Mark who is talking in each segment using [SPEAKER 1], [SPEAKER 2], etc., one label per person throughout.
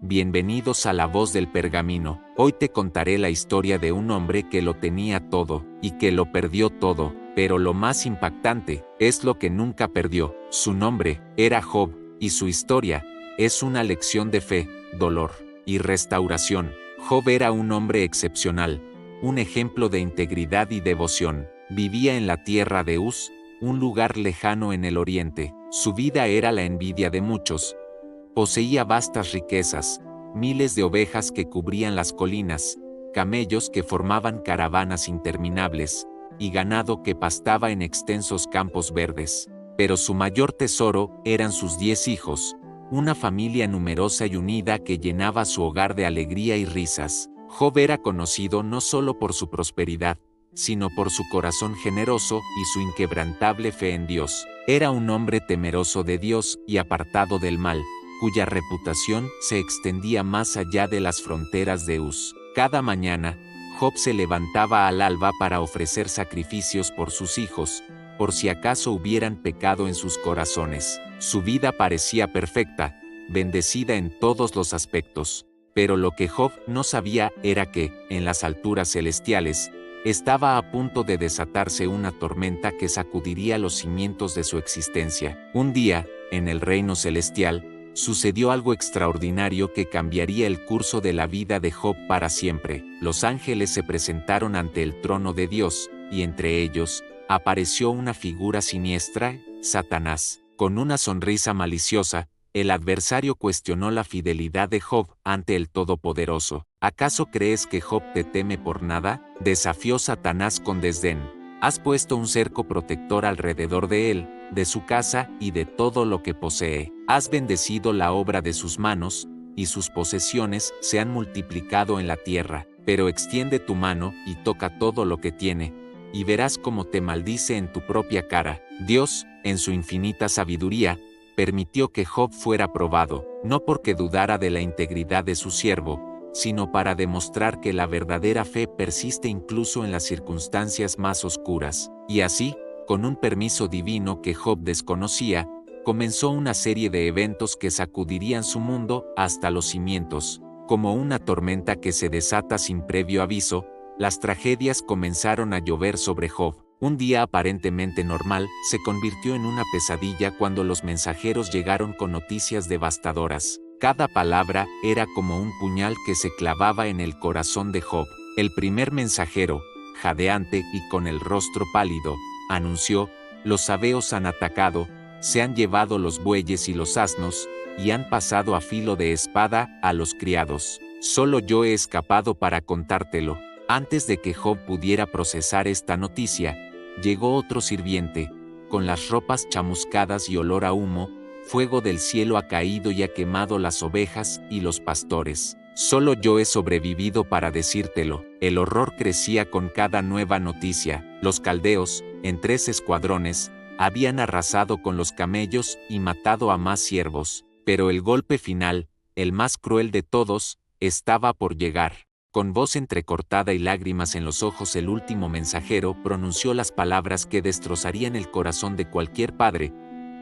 [SPEAKER 1] bienvenidos a La Voz del Pergamino. Hoy te contaré la historia de un hombre que lo tenía todo, y que lo perdió todo, pero lo más impactante es lo que nunca perdió. Su nombre era Job, y su historia es una lección de fe, dolor y restauración. Job era un hombre excepcional, un ejemplo de integridad y devoción. Vivía en la tierra de Uz, un lugar lejano en el oriente. Su vida era la envidia de muchos. Poseía vastas riquezas, miles de ovejas que cubrían las colinas, camellos que formaban caravanas interminables, y ganado que pastaba en extensos campos verdes. Pero su mayor tesoro eran sus 10 hijos, una familia numerosa y unida que llenaba su hogar de alegría y risas. Job era conocido no solo por su prosperidad, sino por su corazón generoso y su inquebrantable fe en Dios. Era un hombre temeroso de Dios y apartado del mal, cuya reputación se extendía más allá de las fronteras de Uz. Cada mañana, Job se levantaba al alba para ofrecer sacrificios por sus hijos, por si acaso hubieran pecado en sus corazones. Su vida parecía perfecta, bendecida en todos los aspectos. Pero lo que Job no sabía era que, en las alturas celestiales, estaba a punto de desatarse una tormenta que sacudiría los cimientos de su existencia. Un día, en el reino celestial, sucedió algo extraordinario que cambiaría el curso de la vida de Job para siempre. Los ángeles se presentaron ante el trono de Dios, y entre ellos, apareció una figura siniestra, Satanás. Con una sonrisa maliciosa, el adversario cuestionó la fidelidad de Job ante el Todopoderoso. ¿Acaso crees que Job te teme por nada?, desafió Satanás con desdén. Has puesto un cerco protector alrededor de él, de su casa y de todo lo que posee. Has bendecido la obra de sus manos, y sus posesiones se han multiplicado en la tierra. Pero extiende tu mano y toca todo lo que tiene, y verás cómo te maldice en tu propia cara. Dios, en su infinita sabiduría, permitió que Job fuera probado, no porque dudara de la integridad de su siervo, sino para demostrar que la verdadera fe persiste incluso en las circunstancias más oscuras. Y así, con un permiso divino que Job desconocía, comenzó una serie de eventos que sacudirían su mundo hasta los cimientos. Como una tormenta que se desata sin previo aviso, las tragedias comenzaron a llover sobre Job. Un día aparentemente normal se convirtió en una pesadilla cuando los mensajeros llegaron con noticias devastadoras. Cada palabra era como un puñal que se clavaba en el corazón de Job. El primer mensajero, jadeante y con el rostro pálido, anunció: los sabeos han atacado, se han llevado los bueyes y los asnos, y han pasado a filo de espada a los criados. Solo yo he escapado para contártelo. Antes de que Job pudiera procesar esta noticia, llegó otro sirviente, con las ropas chamuscadas y olor a humo. Fuego del cielo ha caído y ha quemado las ovejas y los pastores. Solo yo he sobrevivido para decírtelo. El horror crecía con cada nueva noticia. Los caldeos, en 3 escuadrones, habían arrasado con los camellos y matado a más siervos. Pero el golpe final, el más cruel de todos, estaba por llegar. Con voz entrecortada y lágrimas en los ojos, el último mensajero pronunció las palabras que destrozarían el corazón de cualquier padre.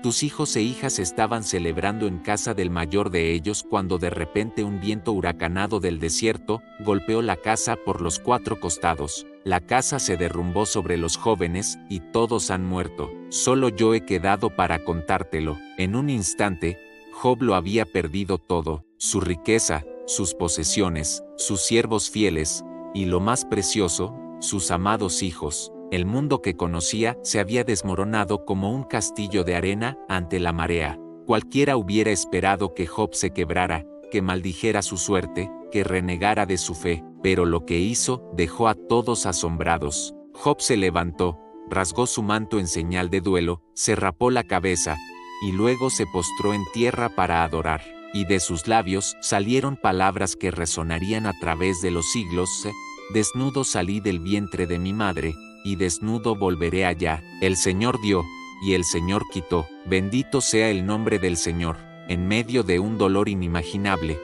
[SPEAKER 1] Tus hijos e hijas estaban celebrando en casa del mayor de ellos cuando de repente un viento huracanado del desierto golpeó la casa por los 4 costados. La casa se derrumbó sobre los jóvenes y todos han muerto. Solo yo he quedado para contártelo. En un instante, Job lo había perdido todo: su riqueza, sus posesiones, sus siervos fieles, y lo más precioso, sus amados hijos. El mundo que conocía se había desmoronado como un castillo de arena ante la marea. Cualquiera hubiera esperado que Job se quebrara, que maldijera su suerte, que renegara de su fe, pero lo que hizo dejó a todos asombrados. Job se levantó, rasgó su manto en señal de duelo, se rapó la cabeza, y luego se postró en tierra para adorar. Y de sus labios salieron palabras que resonarían a través de los siglos: desnudo salí del vientre de mi madre, y desnudo volveré allá. El Señor dio, y el Señor quitó. Bendito sea el nombre del Señor. En medio de un dolor inimaginable,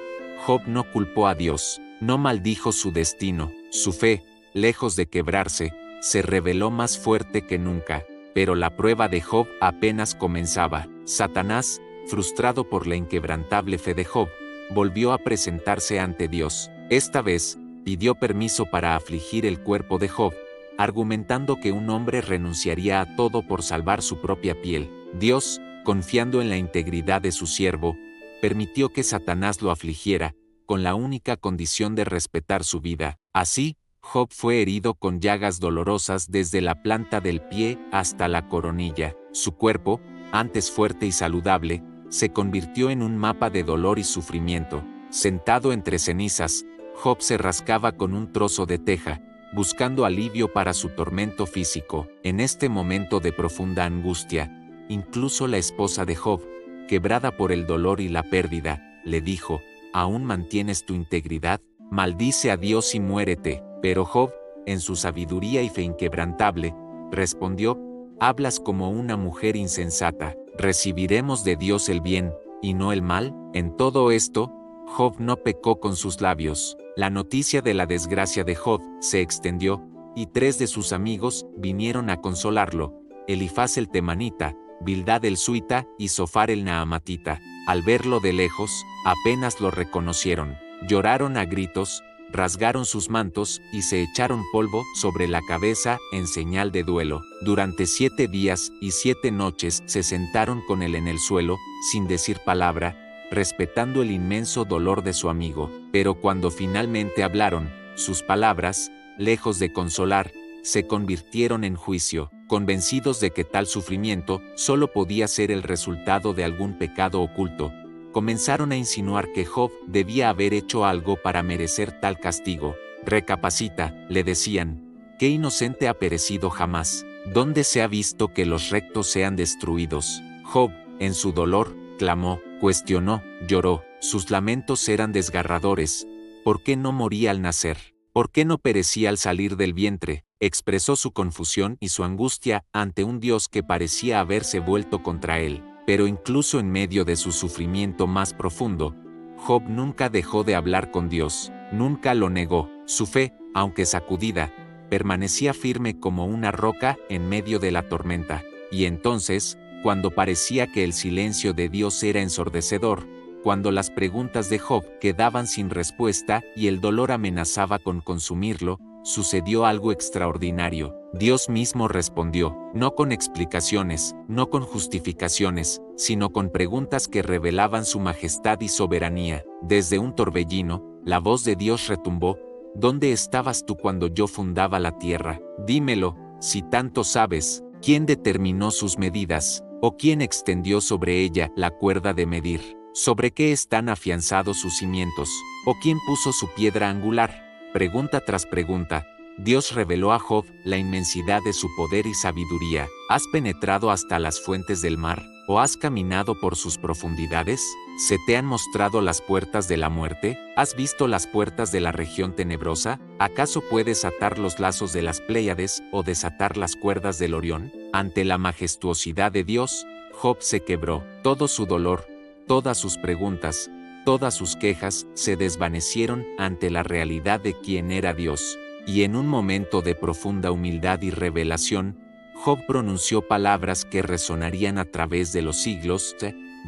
[SPEAKER 1] Job no culpó a Dios, no maldijo su destino. Su fe, lejos de quebrarse, se reveló más fuerte que nunca. Pero la prueba de Job apenas comenzaba. Satanás, frustrado por la inquebrantable fe de Job, volvió a presentarse ante Dios. Esta vez, pidió permiso para afligir el cuerpo de Job, argumentando que un hombre renunciaría a todo por salvar su propia piel. Dios, confiando en la integridad de su siervo, permitió que Satanás lo afligiera, con la única condición de respetar su vida. Así, Job fue herido con llagas dolorosas desde la planta del pie hasta la coronilla. Su cuerpo, antes fuerte y saludable, se convirtió en un mapa de dolor y sufrimiento. Sentado entre cenizas, Job se rascaba con un trozo de teja, buscando alivio para su tormento físico. En este momento de profunda angustia, incluso la esposa de Job, quebrada por el dolor y la pérdida, le dijo: ¿aún mantienes tu integridad? Maldice a Dios y muérete. Pero Job, en su sabiduría y fe inquebrantable, respondió: hablas como una mujer insensata. ¿Recibiremos de Dios el bien, y no el mal? En todo esto, Job no pecó con sus labios. La noticia de la desgracia de Job se extendió, y 3 de sus amigos vinieron a consolarlo: Elifaz el temanita, Bildad el suita y Sofar el naamatita. Al verlo de lejos, apenas lo reconocieron. Lloraron a gritos, rasgaron sus mantos y se echaron polvo sobre la cabeza en señal de duelo. Durante 7 días y 7 noches se sentaron con él en el suelo, sin decir palabra, respetando el inmenso dolor de su amigo. Pero cuando finalmente hablaron, sus palabras, lejos de consolar, se convirtieron en juicio. Convencidos de que tal sufrimiento solo podía ser el resultado de algún pecado oculto, comenzaron a insinuar que Job debía haber hecho algo para merecer tal castigo. Recapacita, le decían, ¿qué inocente ha perecido jamás? ¿Dónde se ha visto que los rectos sean destruidos? Job, en su dolor, clamó, cuestionó, lloró. Sus lamentos eran desgarradores. ¿Por qué no moría al nacer? ¿Por qué no perecía al salir del vientre? Expresó su confusión y su angustia ante un Dios que parecía haberse vuelto contra él. Pero incluso en medio de su sufrimiento más profundo, Job nunca dejó de hablar con Dios, nunca lo negó. Su fe, aunque sacudida, permanecía firme como una roca en medio de la tormenta. Y entonces, cuando parecía que el silencio de Dios era ensordecedor, cuando las preguntas de Job quedaban sin respuesta y el dolor amenazaba con consumirlo, sucedió algo extraordinario. Dios mismo respondió, no con explicaciones, no con justificaciones, sino con preguntas que revelaban su majestad y soberanía. Desde un torbellino, la voz de Dios retumbó: ¿dónde estabas tú cuando yo fundaba la tierra? Dímelo, si tanto sabes. ¿Quién determinó sus medidas? ¿O quién extendió sobre ella la cuerda de medir? ¿Sobre qué están afianzados sus cimientos? ¿O quién puso su piedra angular? Pregunta tras pregunta, Dios reveló a Job la inmensidad de su poder y sabiduría. ¿Has penetrado hasta las fuentes del mar? ¿O has caminado por sus profundidades? ¿Se te han mostrado las puertas de la muerte? ¿Has visto las puertas de la región tenebrosa? ¿Acaso puedes atar los lazos de las Pléyades o desatar las cuerdas del Orión? Ante la majestuosidad de Dios, Job se quebró. Todo su dolor, todas sus preguntas, todas sus quejas se desvanecieron ante la realidad de quién era Dios. Y en un momento de profunda humildad y revelación, Job pronunció palabras que resonarían a través de los siglos: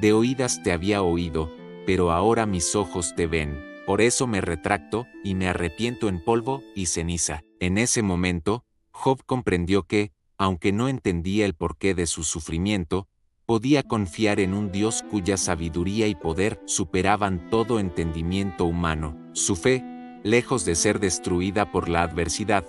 [SPEAKER 1] de oídas te había oído, pero ahora mis ojos te ven. Por eso me retracto y me arrepiento en polvo y ceniza. En ese momento, Job comprendió que, aunque no entendía el porqué de su sufrimiento, podía confiar en un Dios cuya sabiduría y poder superaban todo entendimiento humano. Su fe, lejos de ser destruida por la adversidad,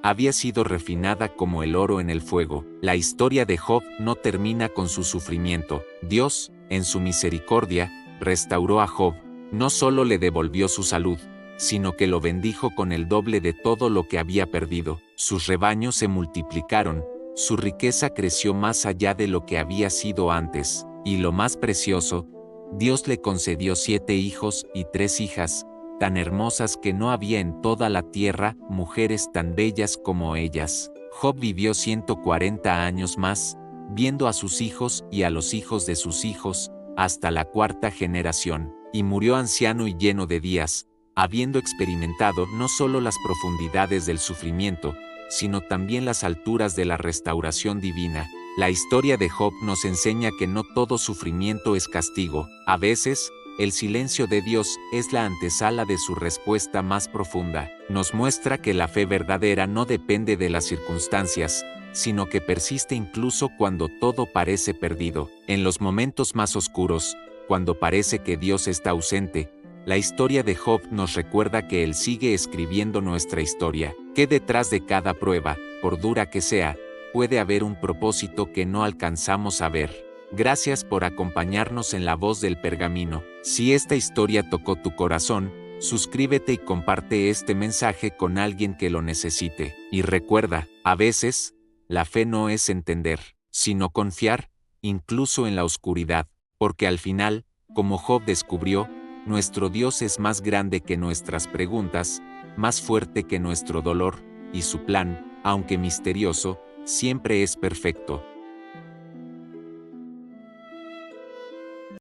[SPEAKER 1] había sido refinada como el oro en el fuego. La historia de Job no termina con su sufrimiento. Dios, en su misericordia, restauró a Job. No solo le devolvió su salud, sino que lo bendijo con el doble de todo lo que había perdido. Sus rebaños se multiplicaron, su riqueza creció más allá de lo que había sido antes, y lo más precioso, Dios le concedió 7 hijos y 3 hijas, tan hermosas que no había en toda la tierra mujeres tan bellas como ellas. Job vivió 140 años más, viendo a sus hijos y a los hijos de sus hijos, hasta la 4ª generación, y murió anciano y lleno de días, habiendo experimentado no solo las profundidades del sufrimiento, sino también las alturas de la restauración divina. La historia de Job nos enseña que no todo sufrimiento es castigo. A veces, El silencio de Dios es la antesala de su respuesta más profunda. Nos muestra que la fe verdadera no depende de las circunstancias, sino que persiste incluso cuando todo parece perdido. En los momentos más oscuros, cuando parece que Dios está ausente, la historia de Job nos recuerda que Él sigue escribiendo nuestra historia, que detrás de cada prueba, por dura que sea, puede haber un propósito que no alcanzamos a ver. Gracias por acompañarnos en La Voz del Pergamino. Si esta historia tocó tu corazón, suscríbete y comparte este mensaje con alguien que lo necesite. Y recuerda, a veces, la fe no es entender, sino confiar, incluso en la oscuridad, porque al final, como Job descubrió, nuestro Dios es más grande que nuestras preguntas, más fuerte que nuestro dolor, y su plan, aunque misterioso, siempre es perfecto.